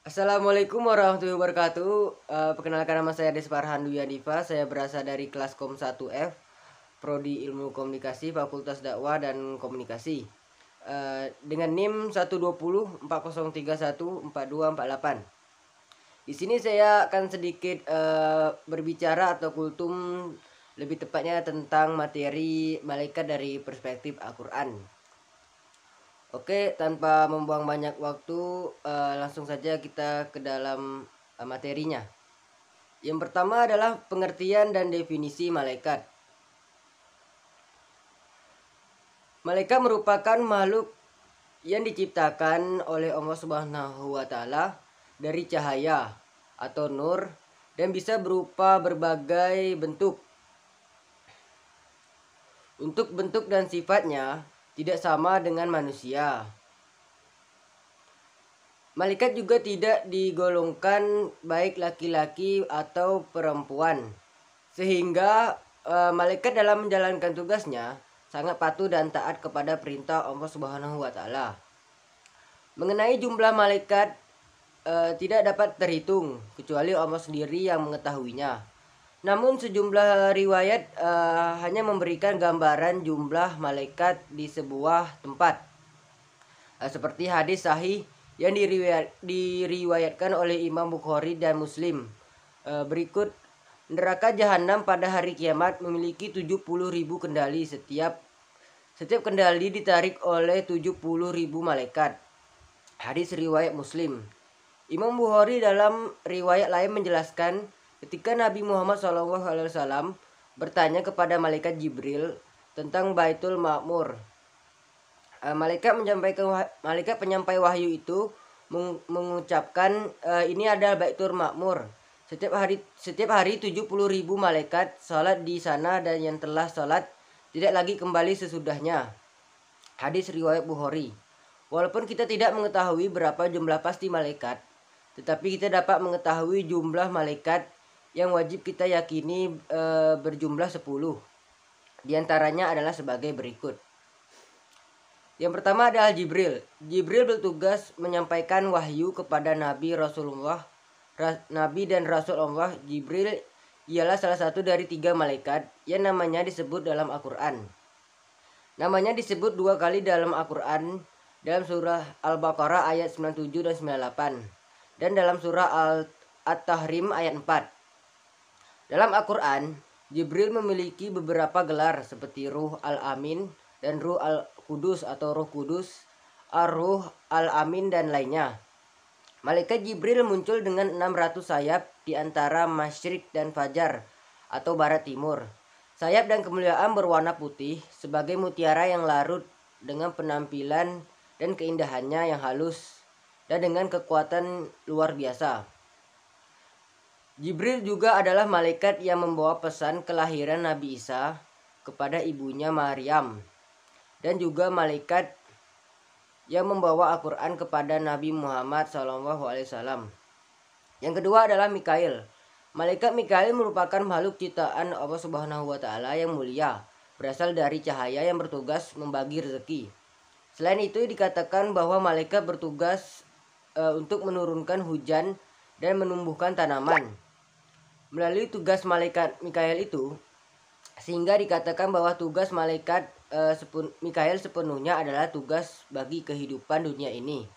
Assalamualaikum warahmatullahi wabarakatuh. Perkenalkan, nama saya Des Farhan Dwi Adifa. Saya berasal dari kelas Kom 1F, Prodi Ilmu Komunikasi, Fakultas Dakwah dan Komunikasi. Dengan NIM 120 4031 4248. Di sini saya akan sedikit berbicara atau kultum, lebih tepatnya tentang materi malaikat dari perspektif Al-Quran. Oke, tanpa membuang banyak waktu, langsung saja kita ke dalam materinya. Yang pertama adalah pengertian dan definisi malaikat. Malaikat merupakan makhluk yang diciptakan oleh Allah Subhanahu wa taala dari cahaya atau nur dan bisa berupa berbagai bentuk. Untuk bentuk dan sifatnya tidak sama dengan manusia. Malaikat juga tidak digolongkan baik laki-laki atau perempuan, sehingga malaikat dalam menjalankan tugasnya sangat patuh dan taat kepada perintah Allah Subhanahu wa taala. Mengenai jumlah malaikat tidak dapat terhitung kecuali Allah sendiri yang mengetahuinya. Namun sejumlah riwayat hanya memberikan gambaran jumlah malaikat di sebuah tempat. Seperti hadis sahih yang diriwayatkan oleh Imam Bukhari dan Muslim. Berikut, neraka jahanam pada hari kiamat memiliki 70.000 kendali. Setiap kendali ditarik oleh 70.000 malaikat. Hadis riwayat Muslim. Imam Bukhari dalam riwayat lain menjelaskan, ketika Nabi Muhammad SAW bertanya kepada malaikat Jibril tentang Baitul Ma'mur, malaikat penyampai wahyu itu mengucapkan, ini adalah Baitul Ma'mur. Setiap hari 70.000 malaikat salat di sana, dan yang telah salat tidak lagi kembali sesudahnya. Hadis riwayat Bukhari. Walaupun kita tidak mengetahui berapa jumlah pasti malaikat, tetapi kita dapat mengetahui jumlah malaikat yang wajib kita yakini berjumlah 10. Di antaranya adalah sebagai berikut. Yang pertama adalah Jibril. Jibril bertugas menyampaikan wahyu kepada Nabi dan Rasul Allah. Jibril ialah salah satu dari 3 malaikat yang namanya disebut dalam Al-Quran. Namanya disebut 2 kali dalam Al-Quran, dalam surah Al-Baqarah ayat 97 dan 98, dan dalam surah At-Tahrim ayat 4. Dalam Al-Quran, Jibril memiliki beberapa gelar seperti Ruh Al-Amin dan Ruh Al-Qudus atau Roh Kudus, Ar-Ruh Al-Amin dan lainnya. Malaikat Jibril muncul dengan 600 sayap di antara masyrik dan fajar atau barat timur. Sayap dan kemuliaan berwarna putih sebagai mutiara yang larut, dengan penampilan dan keindahannya yang halus dan dengan kekuatan luar biasa. Jibril juga adalah malaikat yang membawa pesan kelahiran Nabi Isa kepada ibunya Maryam, dan juga malaikat yang membawa Al-Quran kepada Nabi Muhammad SAW. Yang kedua adalah Mikail. Malaikat Mikail merupakan makhluk ciptaan Allah Subhanahu wa taala yang mulia, berasal dari cahaya yang bertugas membagi rezeki. Selain itu dikatakan bahwa malaikat bertugas untuk menurunkan hujan dan menumbuhkan tanaman. Melalui tugas malaikat Mikail itu, sehingga dikatakan bahwa tugas malaikat Mikail sepenuhnya adalah tugas bagi kehidupan dunia ini.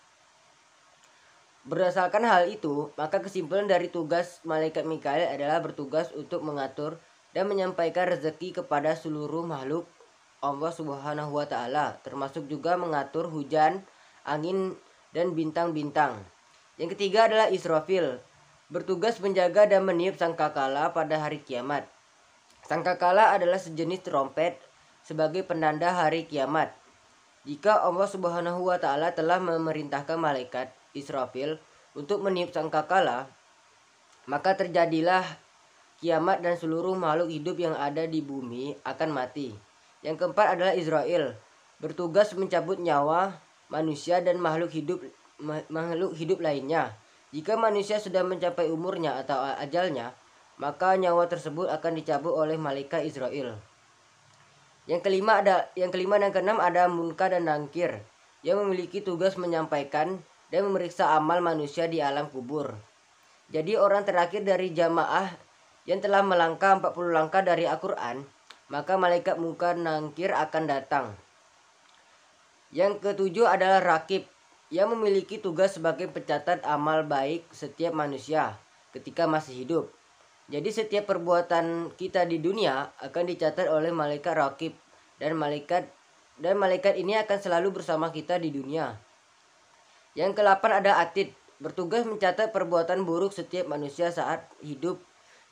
Berdasarkan hal itu, maka kesimpulan dari tugas malaikat Mikail adalah bertugas untuk mengatur dan menyampaikan rezeki kepada seluruh makhluk Allah Subhanahu wa taala, termasuk juga mengatur hujan, angin, dan bintang-bintang. Yang ketiga adalah Israfil, bertugas menjaga dan meniup sangkakala pada hari kiamat. Sangkakala adalah sejenis trompet sebagai penanda hari kiamat. Jika Allah Subhanahu wa taala telah memerintahkan malaikat Israfil untuk meniup sangkakala, maka terjadilah kiamat dan seluruh makhluk hidup yang ada di bumi akan mati. Yang keempat adalah Israel, bertugas mencabut nyawa manusia dan makhluk hidup lainnya. Jika manusia sudah mencapai umurnya atau ajalnya, maka nyawa tersebut akan dicabut oleh malaikat Israel. Yang kelima dan keenam ada Munkar dan Nakir, yang memiliki tugas menyampaikan dan memeriksa amal manusia di alam kubur. Jadi orang terakhir dari jamaah yang telah melangkah 40 langkah dari Al-Quran, maka malaikat Munkar Nangkir akan datang. Yang ketujuh adalah Rakib, yang memiliki tugas sebagai pencatat amal baik setiap manusia ketika masih hidup. Jadi setiap perbuatan kita di dunia akan dicatat oleh malaikat Rakib, dan malaikat ini akan selalu bersama kita di dunia. Yang ke-8 ada Atid, bertugas mencatat perbuatan buruk setiap manusia saat hidup.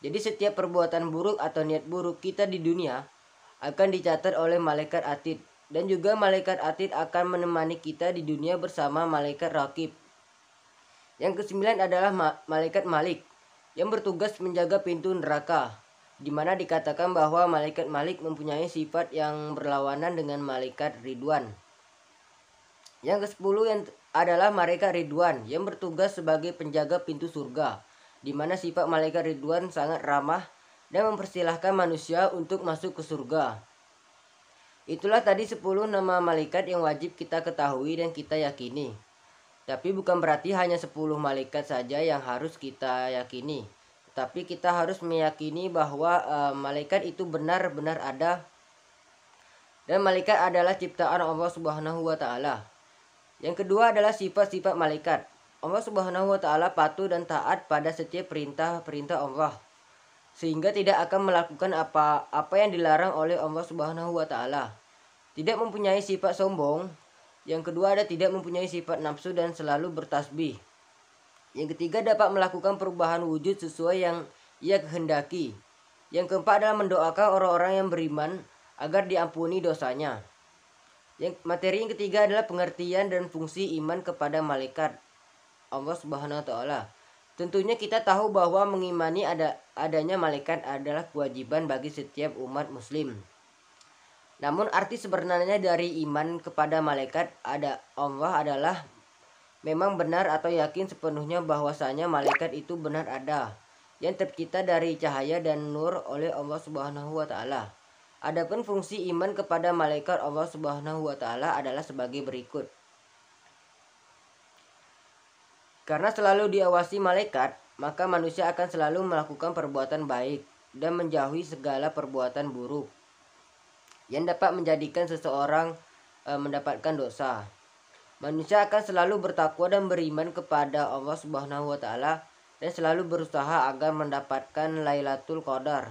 Jadi setiap perbuatan buruk atau niat buruk kita di dunia akan dicatat oleh malaikat Atid, dan juga malaikat Atid akan menemani kita di dunia bersama malaikat Rakib. Yang ke-9 adalah malaikat Malik, yang bertugas menjaga pintu neraka, di mana dikatakan bahwa malaikat Malik mempunyai sifat yang berlawanan dengan malaikat Ridwan. Yang ke-10 adalah malaikat Ridwan, yang bertugas sebagai penjaga pintu surga, di mana sifat malaikat Ridwan sangat ramah dan mempersilahkan manusia untuk masuk ke surga. Itulah tadi 10 nama malaikat yang wajib kita ketahui dan kita yakini. Tapi bukan berarti hanya 10 malaikat saja yang harus kita yakini. Tapi kita harus meyakini bahwa malaikat itu benar-benar ada. Dan malaikat adalah ciptaan Allah Subhanahu wa Ta'ala. Yang kedua adalah sifat-sifat malaikat. Allah Subhanahu wa Ta'ala patuh dan taat pada setiap perintah-perintah Allah, sehingga tidak akan melakukan apa yang dilarang oleh Allah Subhanahu wa Ta'ala. Tidak mempunyai sifat sombong. Yang kedua ada tidak mempunyai sifat nafsu dan selalu bertasbih. Yang ketiga dapat melakukan perubahan wujud sesuai yang ia kehendaki. Yang keempat adalah mendoakan orang-orang yang beriman agar diampuni dosanya. Materi yang ketiga adalah pengertian dan fungsi iman kepada malaikat Allah Subhanahu wa Ta'ala. Tentunya kita tahu bahwa mengimani adanya malaikat adalah kewajiban bagi setiap umat muslim. Namun arti sebenarnya dari iman kepada malaikat Allah adalah memang benar atau yakin sepenuhnya bahwasanya malaikat itu benar ada, yang tercipta dari cahaya dan nur oleh Allah Subhanahu wa Ta'ala. Adapun fungsi iman kepada malaikat Allah Subhanahu wa Ta'ala adalah sebagai berikut. Karena selalu diawasi malaikat, maka manusia akan selalu melakukan perbuatan baik dan menjauhi segala perbuatan buruk yang dapat menjadikan seseorang mendapatkan dosa. Manusia akan selalu bertakwa dan beriman kepada Allah Subhanahu wa Ta'ala dan selalu berusaha agar mendapatkan Lailatul Qadar.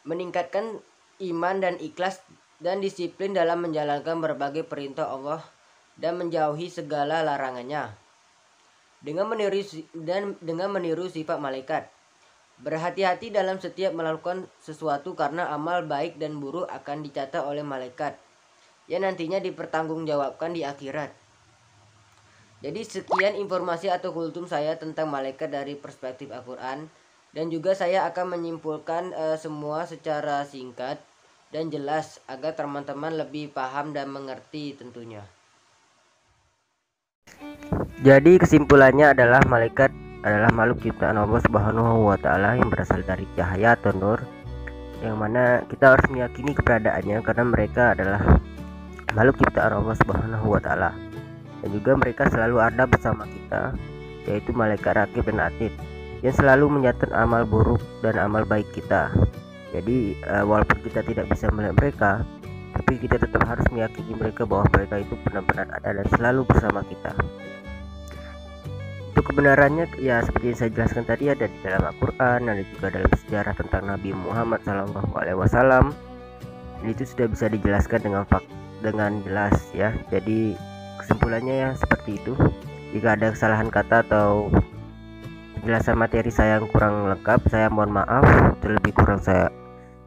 Meningkatkan iman dan ikhlas dan disiplin dalam menjalankan berbagai perintah Allah dan menjauhi segala larangannya. Dengan meniru sifat malaikat. Berhati-hati dalam setiap melakukan sesuatu karena amal baik dan buruk akan dicatat oleh malaikat yang nantinya dipertanggungjawabkan di akhirat. Jadi sekian informasi atau kultum saya tentang malaikat dari perspektif Al-Quran, dan juga saya akan menyimpulkan semua secara singkat dan jelas agar teman-teman lebih paham dan mengerti tentunya. Jadi kesimpulannya adalah malaikat adalah makhluk ciptaan Allah Subhanahu wa Ta'ala yang berasal dari cahaya atau nur, yang mana kita harus meyakini keberadaannya karena mereka adalah makhluk ciptaan Allah Subhanahu wa Ta'ala, dan juga mereka selalu ada bersama kita, yaitu malaikat Rakib dan Atid yang selalu mencatat amal buruk dan amal baik kita. Jadi walaupun kita tidak bisa melihat mereka, tapi kita tetap harus meyakini mereka bahwa mereka itu benar-benar ada dan selalu bersama kita. Untuk kebenarannya ya seperti yang saya jelaskan tadi, ada di dalam Al-Quran, ada juga dalam sejarah tentang Nabi Muhammad SAW. Itu sudah bisa dijelaskan dengan jelas ya. Jadi kesimpulannya ya seperti itu. Jika ada kesalahan kata atau penjelasan materi saya yang kurang lengkap, saya mohon maaf. Terlebih kurang saya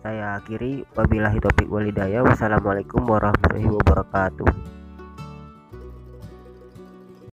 akhiri. Wabillahi taufiq wal hidayah. Wassalamualaikum warahmatullahi wabarakatuh.